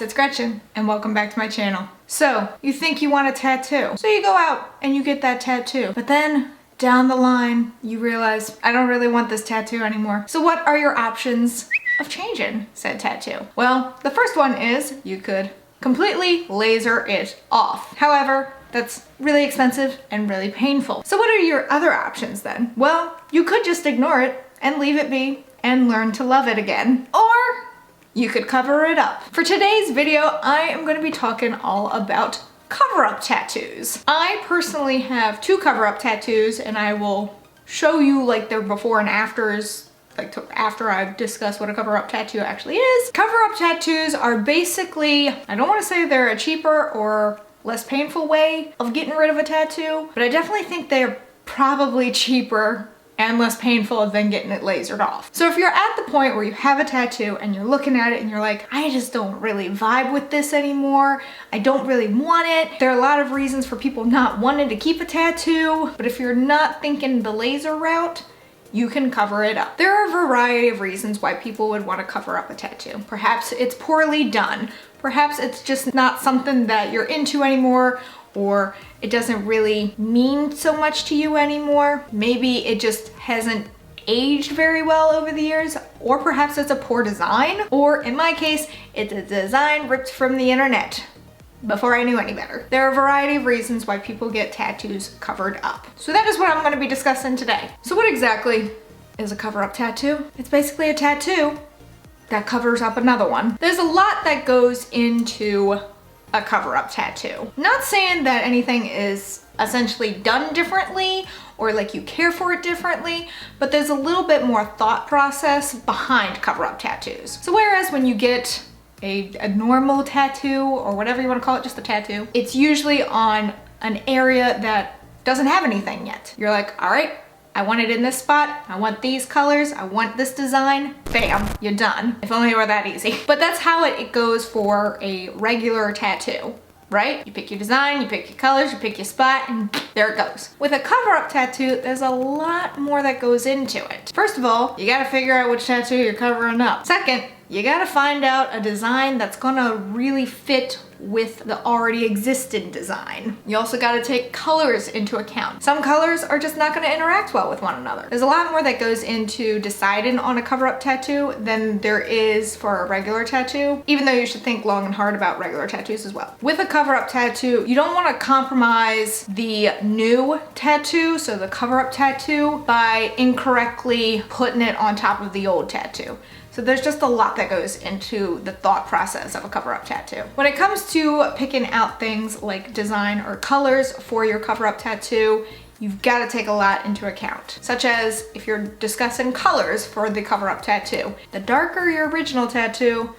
it's Gretchen and welcome back to my channel. So, you think you want a tattoo. So you go out and you get that tattoo. But then down the line, you realize, I don't really want this tattoo anymore. So what are your options of changing said tattoo? Well, the first one is you could completely laser it off. However, that's really expensive and really painful. So what are your other options then? Well, you could just ignore it and leave it be and learn to love it again. Or you could cover it up. For today's video, I am going to be talking all about cover-up tattoos. I personally have 2 cover-up tattoos, and I will show you like their before and afters, like after I've discussed what a cover-up tattoo actually is. Cover-up tattoos are basically, I don't want to say they're a cheaper or less painful way of getting rid of a tattoo, but I definitely think they're probably cheaper and less painful than getting it lasered off. So if you're at the point where you have a tattoo and you're looking at it and you're like, I just don't really vibe with this anymore, I don't really want it. There are a lot of reasons for people not wanting to keep a tattoo, but if you're not thinking the laser route, you can cover it up. There are a variety of reasons why people would want to cover up a tattoo. Perhaps it's poorly done. Perhaps it's just not something that you're into anymore, or it doesn't really mean so much to you anymore. Maybe it just hasn't aged very well over the years, or perhaps it's a poor design, or in my case, it's a design ripped from the internet before I knew any better. There are a variety of reasons why people get tattoos covered up. So that is what I'm going to be discussing today. So what exactly is a cover-up tattoo? It's basically a tattoo that covers up another one. There's a lot that goes into a cover-up tattoo. Not saying that anything is essentially done differently or like you care for it differently, but there's a little bit more thought process behind cover-up tattoos. So whereas when you get a normal tattoo, or whatever you want to call it, just a tattoo, it's usually on an area that doesn't have anything yet. You're like, all right, I want it in this spot, I want these colors, I want this design, bam, you're done. If only it were that easy. But that's how it goes for a regular tattoo, right? You pick your design, you pick your colors, you pick your spot, and there it goes. With a cover-up tattoo, there's a lot more that goes into it. First of all, you gotta figure out which tattoo you're covering up. Second, you gotta find out a design that's gonna really fit with the already existing design. You also gotta take colors into account. Some colors are just not gonna interact well with one another. There's a lot more that goes into deciding on a cover-up tattoo than there is for a regular tattoo, even though you should think long and hard about regular tattoos as well. With a cover-up tattoo, you don't wanna compromise the new tattoo, so the cover-up tattoo, by incorrectly putting it on top of the old tattoo. So there's just a lot that goes into the thought process of a cover-up tattoo. When it comes to picking out things like design or colors for your cover-up tattoo, you've got to take a lot into account. Such as if you're discussing colors for the cover-up tattoo, the darker your original tattoo,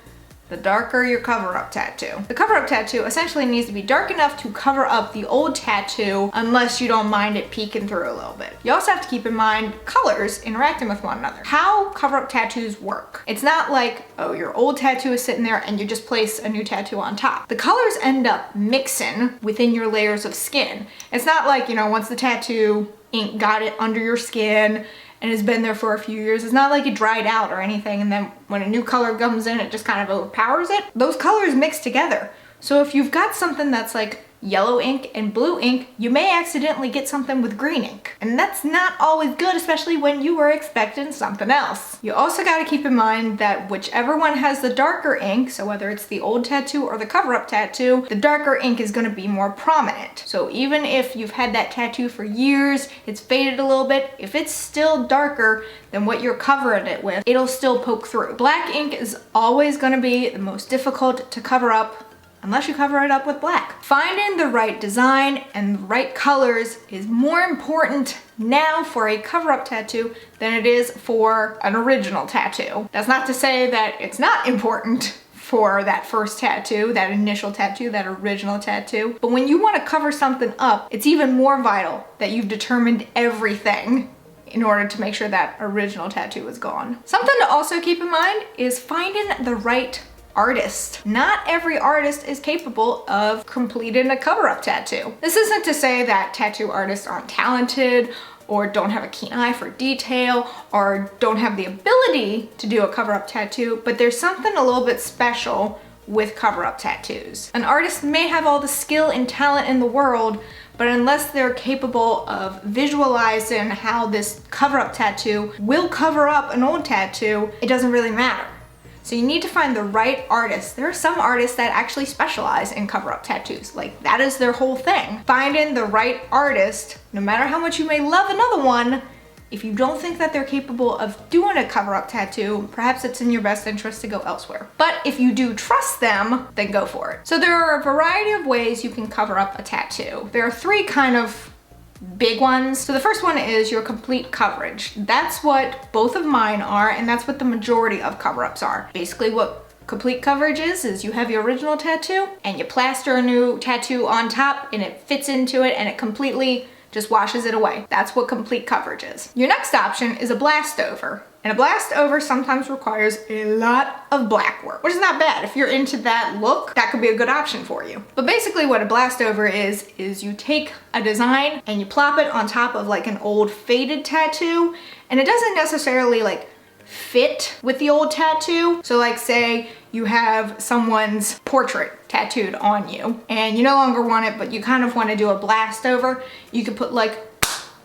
the darker your cover-up tattoo. The cover-up tattoo essentially needs to be dark enough to cover up the old tattoo unless you don't mind it peeking through a little bit. You also have to keep in mind colors interacting with one another. How cover-up tattoos work. It's not like, oh, your old tattoo is sitting there and you just place a new tattoo on top. The colors end up mixing within your layers of skin. It's not like, you know, once the tattoo ink got it under your skin and has been there for a few years. It's not like it dried out or anything, and then when a new color comes in, it just kind of overpowers it. Those colors mix together. So if you've got something that's like yellow ink and blue ink, you may accidentally get something with green ink. And that's not always good, especially when you were expecting something else. You also gotta keep in mind that whichever one has the darker ink, so whether it's the old tattoo or the cover-up tattoo, the darker ink is gonna be more prominent. So even if you've had that tattoo for years, it's faded a little bit, if it's still darker than what you're covering it with, it'll still poke through. Black ink is always gonna be the most difficult to cover up unless you cover it up with black. Finding the right design and the right colors is more important now for a cover-up tattoo than it is for an original tattoo. That's not to say that it's not important for that first tattoo, that initial tattoo, that original tattoo. But when you want to cover something up, it's even more vital that you've determined everything in order to make sure that original tattoo is gone. Something to also keep in mind is finding the right artist. Not every artist is capable of completing a cover-up tattoo. This isn't to say that tattoo artists aren't talented or don't have a keen eye for detail or don't have the ability to do a cover-up tattoo, but there's something a little bit special with cover-up tattoos. An artist may have all the skill and talent in the world, but unless they're capable of visualizing how this cover-up tattoo will cover up an old tattoo, it doesn't really matter. So you need to find the right artist. There are some artists that actually specialize in cover-up tattoos. Like, that is their whole thing. Finding the right artist, no matter how much you may love another one, if you don't think that they're capable of doing a cover-up tattoo, perhaps it's in your best interest to go elsewhere. But if you do trust them, then go for it. So there are a variety of ways you can cover up a tattoo. There are three kind of big ones. So the first one is your complete coverage. That's what both of mine are, and that's what the majority of cover-ups are. Basically what complete coverage is you have your original tattoo and you plaster a new tattoo on top and it fits into it and it completely just washes it away. That's what complete coverage is. Your next option is a blast over. And a blast over sometimes requires a lot of black work, which is not bad. If you're into that look, that could be a good option for you. But basically what a blast over is you take a design and you plop it on top of like an old faded tattoo, and it doesn't necessarily like fit with the old tattoo. So like say you have someone's portrait tattooed on you and you no longer want it, but you kind of want to do a blast over, you could put like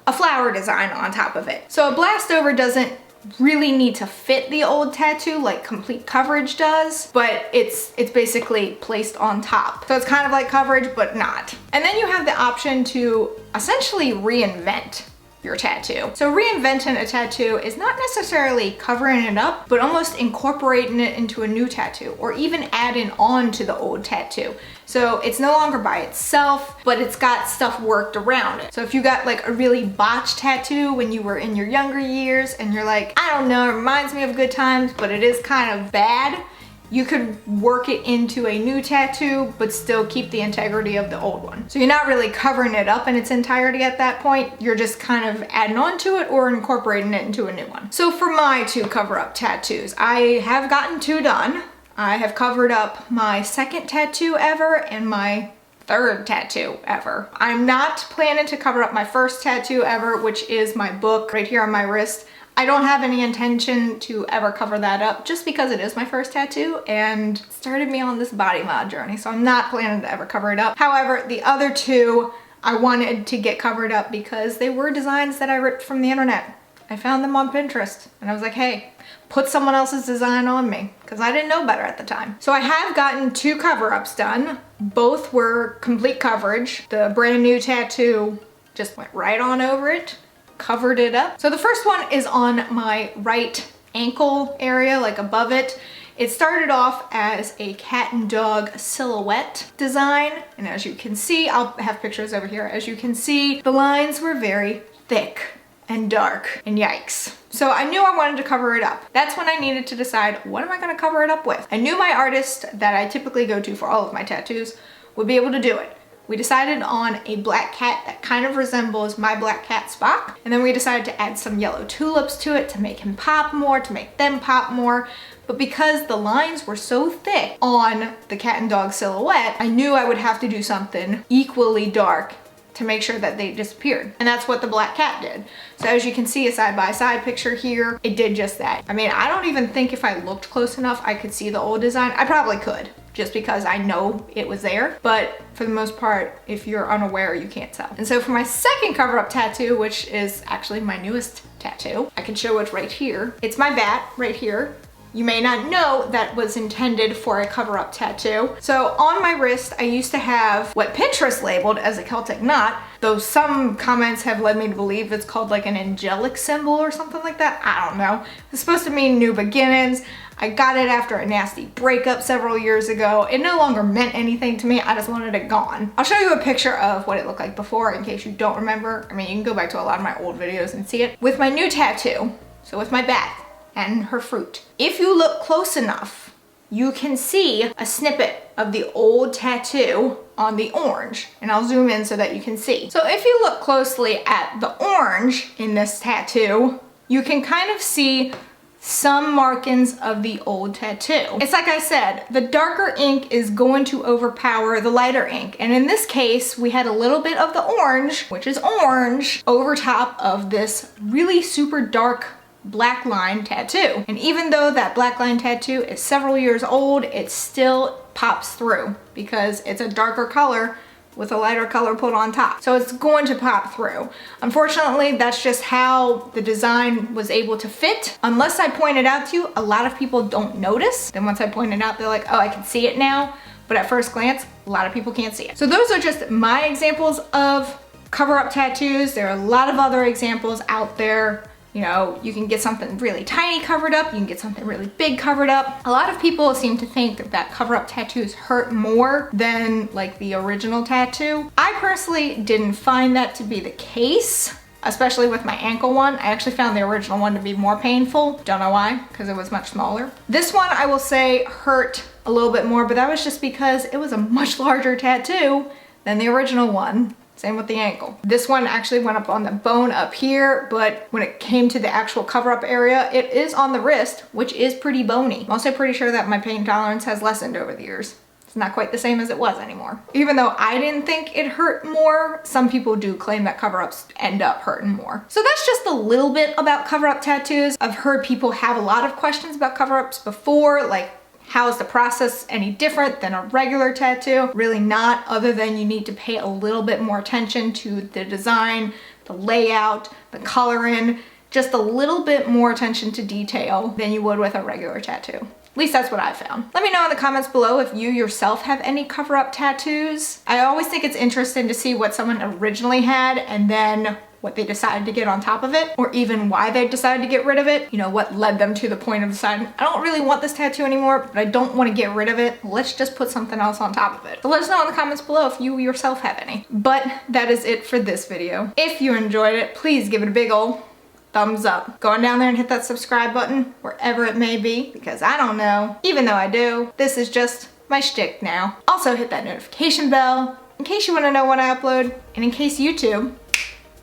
a flower design on top of it. So a blast over doesn't really need to fit the old tattoo like complete coverage does, but it's basically placed on top. So it's kind of like coverage, but not. And then you have the option to essentially reinvent your tattoo. So reinventing a tattoo is not necessarily covering it up, but almost incorporating it into a new tattoo or even adding on to the old tattoo. So it's no longer by itself, but it's got stuff worked around it. So if you got like a really botched tattoo when you were in your younger years and you're like, I don't know, it reminds me of good times, but it is kind of bad, you could work it into a new tattoo, but still keep the integrity of the old one. So you're not really covering it up in its entirety at that point. You're just kind of adding on to it or incorporating it into a new one. So for my two cover-up tattoos, I have gotten two done. I have covered up my second tattoo ever and my third tattoo ever. I'm not planning to cover up my first tattoo ever, which is my book right here on my wrist. I don't have any intention to ever cover that up just because it is my first tattoo and started me on this body mod journey, so I'm not planning to ever cover it up. However, the other two I wanted to get covered up because they were designs that I ripped from the internet. I found them on Pinterest and I was like, hey, put someone else's design on me, because I didn't know better at the time. So I have gotten two cover-ups done. Both were complete coverage. The brand new tattoo just went right on over it, covered it up. So the first one is on my right ankle area, like above it. It started off as a cat and dog silhouette design, and as you can see, I'll have pictures over here. As you can see, the lines were very thick and dark, and yikes. So I knew I wanted to cover it up. That's when I needed to decide, what am I gonna cover it up with? I knew my artist that I typically go to for all of my tattoos would be able to do it. We decided on a black cat that kind of resembles my black cat Spock, and then we decided to add some yellow tulips to it to make him pop more, to make them pop more. But because the lines were so thick on the cat and dog silhouette, I knew I would have to do something equally dark to make sure that they disappeared. And that's what the black cat did. So as you can see, a side-by-side picture here, it did just that. I mean, I don't even think if I looked close enough, I could see the old design. I probably could, just because I know it was there. But for the most part, if you're unaware, you can't tell. And so for my second cover-up tattoo, which is actually my newest tattoo, I can show it right here. It's my bat right here. You may not know that was intended for a cover-up tattoo. So on my wrist, I used to have what Pinterest labeled as a Celtic knot, though some comments have led me to believe it's called like an angelic symbol or something like that. I don't know. It's supposed to mean new beginnings. I got it after a nasty breakup several years ago. It no longer meant anything to me. I just wanted it gone. I'll show you a picture of what it looked like before in case you don't remember. I mean, you can go back to a lot of my old videos and see it. With my new tattoo, so with my bat and her fruit, if you look close enough, you can see a snippet of the old tattoo on the orange, and I'll zoom in so that you can see. So if you look closely at the orange in this tattoo, you can kind of see some markings of the old tattoo. It's like I said, the darker ink is going to overpower the lighter ink. And in this case, we had a little bit of the orange, which is orange, over top of this really super dark black line tattoo. And even though that black line tattoo is several years old, it still pops through because it's a darker color with a lighter color put on top. So it's going to pop through. Unfortunately, that's just how the design was able to fit. Unless I point it out to you, a lot of people don't notice. Then once I point it out, they're like, oh, I can see it now. But at first glance, a lot of people can't see it. So those are just my examples of cover-up tattoos. There are a lot of other examples out there. You know, you can get something really tiny covered up, you can get something really big covered up. A lot of people seem to think that cover-up tattoos hurt more than like the original tattoo. I personally didn't find that to be the case, especially with my ankle one. I actually found the original one to be more painful. Don't know why, because it was much smaller. This one I will say hurt a little bit more, but that was just because it was a much larger tattoo than the original one. Same with the ankle. This one actually went up on the bone up here, but when it came to the actual cover-up area, it is on the wrist, which is pretty bony. I'm also pretty sure that my pain tolerance has lessened over the years. It's not quite the same as it was anymore. Even though I didn't think it hurt more, some people do claim that cover-ups end up hurting more. So that's just a little bit about cover-up tattoos. I've heard people have a lot of questions about cover-ups before, like, how is the process any different than a regular tattoo? Really not, other than you need to pay a little bit more attention to the design, the layout, the coloring, just a little bit more attention to detail than you would with a regular tattoo. At least that's what I found. Let me know in the comments below if you yourself have any cover-up tattoos. I always think it's interesting to see what someone originally had and then what they decided to get on top of it, or even why they decided to get rid of it. You know, what led them to the point of deciding, I don't really want this tattoo anymore, but I don't want to get rid of it. Let's just put something else on top of it. So let us know in the comments below if you yourself have any. But that is it for this video. If you enjoyed it, please give it a big ol' thumbs up. Go on down there and hit that subscribe button, wherever it may be, because I don't know. Even though I do, this is just my shtick now. Also hit that notification bell in case you want to know when I upload, and in case YouTube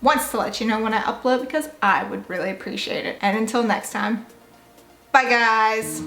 wants to let you know when I upload, because I would really appreciate it. And until next time, bye guys.